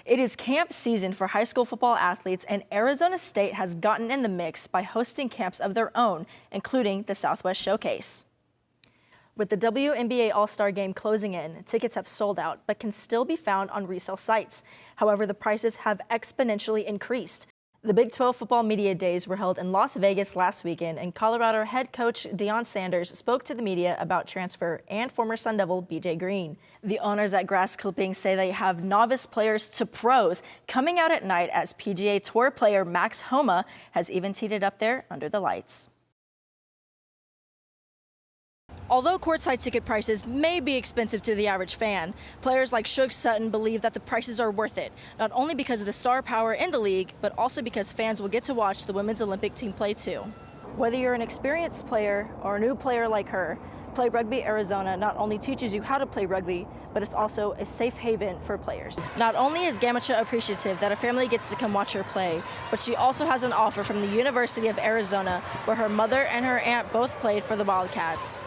It is camp season for high school football athletes, and Arizona State has gotten in the mix by hosting camps of their own, including the Southwest Showcase. With the WNBA All-Star Game closing in, tickets have sold out but can still be found on resale sites. However, the prices have exponentially increased. The Big 12 Football Media Days were held in Las Vegas last weekend, and Colorado head coach Deion Sanders spoke to the media about transfer and former Sun Devil BJ Green. The owners at Grass Clipping say they have novice players to pros coming out at night, as PGA Tour player Max Homa has even teed it up there under the lights. Although courtside ticket prices may be expensive to the average fan, players like Suge Sutton believe that the prices are worth it, not only because of the star power in the league, but also because fans will get to watch the women's Olympic team play too. Whether you're an experienced player or a new player like her, Play Rugby Arizona not only teaches you how to play rugby, but it's also a safe haven for players. Not only is Gamacha appreciative that a family gets to come watch her play, but she also has an offer from the University of Arizona, where her mother and her aunt both played for the Wildcats.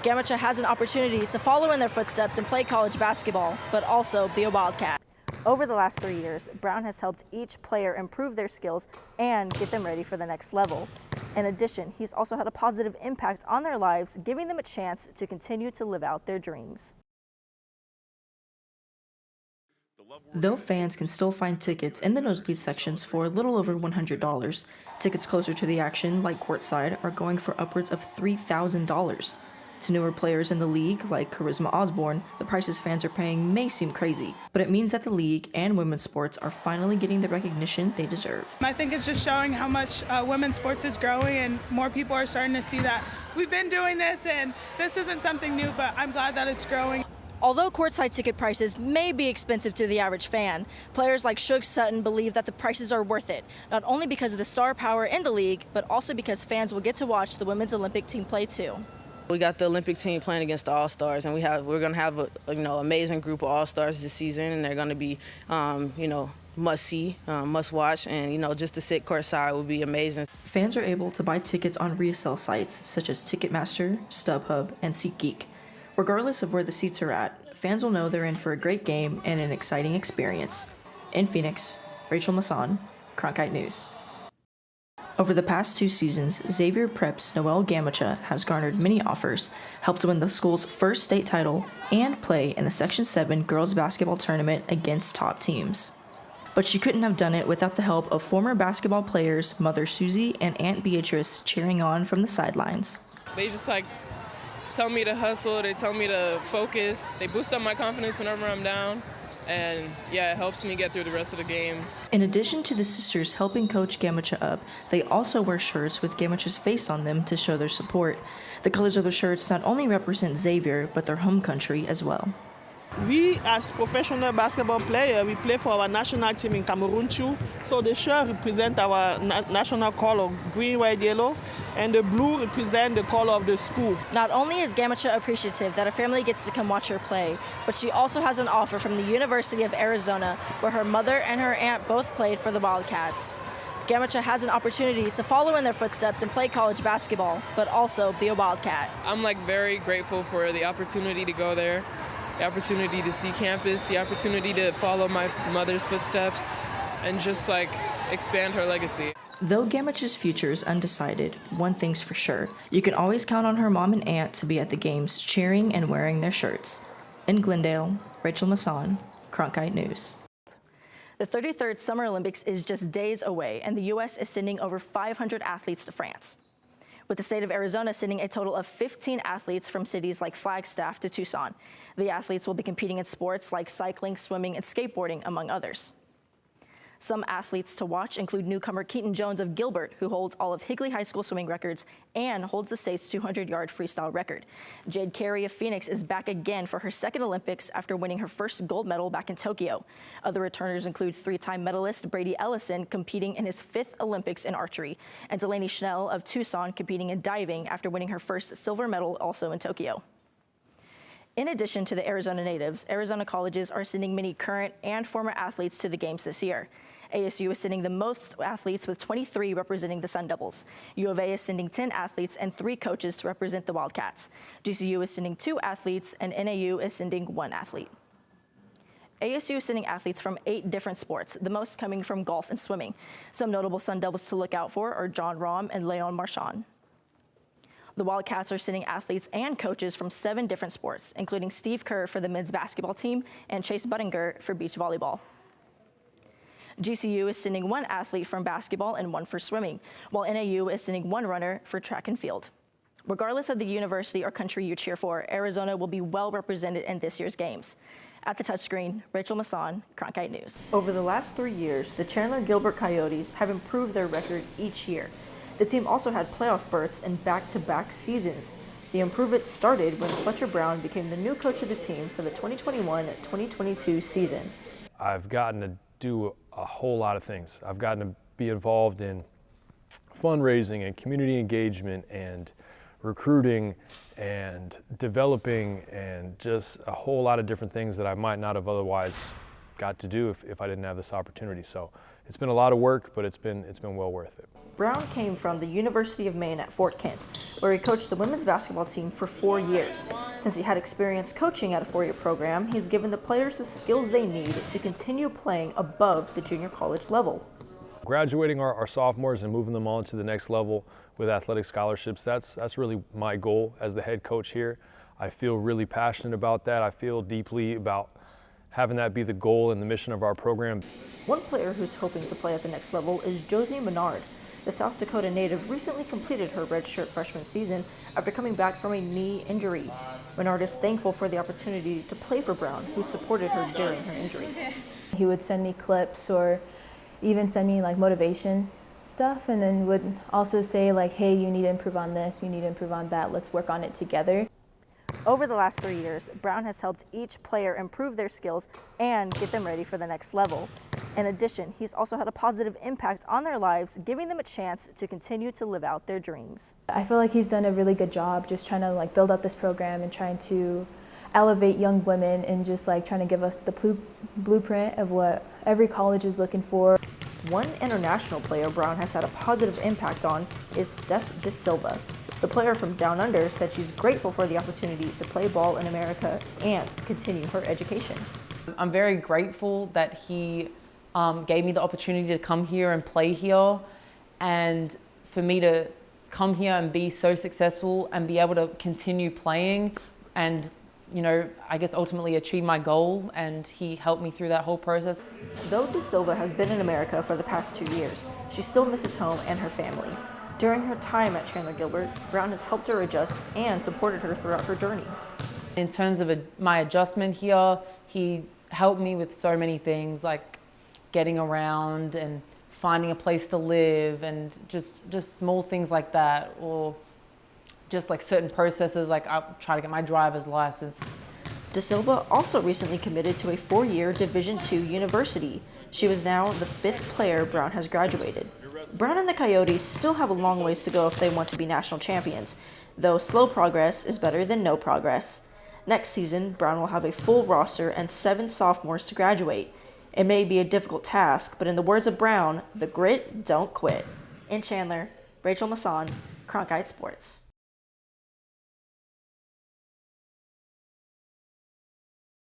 Gamacha has an opportunity to follow in their footsteps and play college basketball, but also be a Wildcat. Over the last 3 years, Brown has helped each player improve their skills and get them ready for the next level. In addition, he's also had a positive impact on their lives, giving them a chance to continue to live out their dreams. Though fans can still find tickets in the nosebleed sections for a little over $100, tickets closer to the action, like courtside, are going for upwards of $3,000. To newer players in the league, like Charisma Osborne, the prices fans are paying may seem crazy, but it means that the league and women's sports are finally getting the recognition they deserve. I think it's just showing how much women's sports is growing, and more people are starting to see that we've been doing this and this isn't something new, but I'm glad that it's growing. Although courtside ticket prices may be expensive to the average fan, players like Suge Sutton believe that the prices are worth it, not only because of the star power in the league, but also because fans will get to watch the women's Olympic team play too. We got the Olympic team playing against the All-Stars, and we're going to have a amazing group of All-Stars this season, and they're going to be must-see, must-watch, and just to sit courtside would be amazing. Fans are able to buy tickets on resale sites such as Ticketmaster, StubHub, and SeatGeek. Regardless of where the seats are at, fans will know they're in for a great game and an exciting experience. In Phoenix, Rachel Masson, Cronkite News. Over the past 2 seasons, Xavier Prep's Noelle Gamacha has garnered many offers, helped win the school's first state title, and play in the Section 7 girls basketball tournament against top teams. But she couldn't have done it without the help of former basketball players Mother Susie and Aunt Beatrice cheering on from the sidelines. They just tell me to hustle, they tell me to focus, they boost up my confidence whenever I'm down. And yeah, it helps me get through the rest of the games. In addition to the sisters helping coach Gamacha up, they also wear shirts with Gamacha's face on them to show their support. The colors of the shirts not only represent Xavier, but their home country as well. We, as professional basketball players, we play for our national team in Cameroon too. So the shirt represents our national color, green, white, yellow, and the blue represents the color of the school. Not only is Gamacha appreciative that a family gets to come watch her play, but she also has an offer from the University of Arizona, where her mother and her aunt both played for the Wildcats. Gamacha has an opportunity to follow in their footsteps and play college basketball, but also be a Wildcat. I'm very grateful for the opportunity to go there, the opportunity to see campus, the opportunity to follow my mother's footsteps, and just expand her legacy. Though Gamacha's future is undecided, one thing's for sure: you can always count on her mom and aunt to be at the games cheering and wearing their shirts. In Glendale, Rachel Masson, Cronkite News. The 33rd Summer Olympics is just days away, and the U.S. is sending over 500 athletes to France, with the state of Arizona sending a total of 15 athletes from cities like Flagstaff to Tucson. The athletes will be competing in sports like cycling, swimming, and skateboarding, among others. Some athletes to watch include newcomer Keaton Jones of Gilbert, who holds all of Higley High School swimming records and holds the state's 200-yard freestyle record. Jade Carey of Phoenix is back again for her second Olympics after winning her first gold medal back in Tokyo. Other returners include 3-time medalist Brady Ellison, competing in his 5th Olympics in archery, and Delaney Schnell of Tucson competing in diving after winning her first silver medal also in Tokyo. In addition to the Arizona natives, Arizona colleges are sending many current and former athletes to the games this year. ASU is sending the most athletes, with 23 representing the Sun Devils. U of A is sending 10 athletes and 3 coaches to represent the Wildcats. GCU is sending 2 athletes, and NAU is sending 1 athlete. ASU is sending athletes from 8 different sports, the most coming from golf and swimming. Some notable Sun Devils to look out for are John Rahm and Leon Marchand. The Wildcats are sending athletes and coaches from 7 different sports, including Steve Kerr for the men's basketball team and Chase Buttinger for beach volleyball. GCU is sending 1 athlete from basketball and 1 for swimming, while NAU is sending 1 runner for track and field. Regardless of the university or country you cheer for, Arizona will be well represented in this year's games. At the touchscreen, Rachel Masson, Cronkite News. Over the last 3 years, the Chandler-Gilbert Coyotes have improved their record each year. The team also had playoff berths in back-to-back seasons. The improvement started when Fletcher Brown became the new coach of the team for the 2021-2022 season. I've gotten to do a whole lot of things. I've gotten to be involved in fundraising and community engagement and recruiting and developing and just a whole lot of different things that I might not have otherwise got to do if I didn't have this opportunity. So it's been a lot of work, but it's been well worth it. Brown came from the University of Maine at Fort Kent, where he coached the women's basketball team for 4 years. Since he had experience coaching at a 4-year program, he's given the players the skills they need to continue playing above the junior college level. Graduating our sophomores and moving them on to the next level with athletic scholarships, that's really my goal as the head coach here. I feel really passionate about that. I feel deeply about having that be the goal and the mission of our program. One player who's hoping to play at the next level is Josie Menard. The South Dakota native recently completed her redshirt freshman season after coming back from a knee injury. Menard is thankful for the opportunity to play for Brown, who supported her during her injury. He would send me clips or even send me like motivation stuff, and then would also say like, hey, you need to improve on this, you need to improve on that, let's work on it together. Over the last 3 years, Brown has helped each player improve their skills and get them ready for the next level. In addition, he's also had a positive impact on their lives, giving them a chance to continue to live out their dreams. I feel like he's done a really good job just trying to like build up this program and trying to elevate young women and just like trying to give us the blueprint of what every college is looking for. One international player Brown has had a positive impact on is Steph De Silva. The player from Down Under said she's grateful for the opportunity to play ball in America and continue her education. I'm very grateful that he gave me the opportunity to come here and play here, and for me to come here and be so successful and be able to continue playing and, you know, I guess ultimately achieve my goal, and he helped me through that whole process. Though De Silva has been in America for the past 2 years, she still misses home and her family. During her time at Chandler-Gilbert, Brown has helped her adjust and supported her throughout her journey. In terms of my adjustment here, he helped me with so many things like getting around and finding a place to live and just small things like that, or just like certain processes, like I'll try to get my driver's license. De Silva also recently committed to a 4-year Division II university. She was now the 5th player Brown has graduated. Brown and the Coyotes still have a long ways to go if they want to be national champions, though slow progress is better than no progress. Next season, Brown will have a full roster and 7 sophomores to graduate. It may be a difficult task, but in the words of Brown, the grit don't quit. In Chandler, Rachel Masson, Cronkite Sports.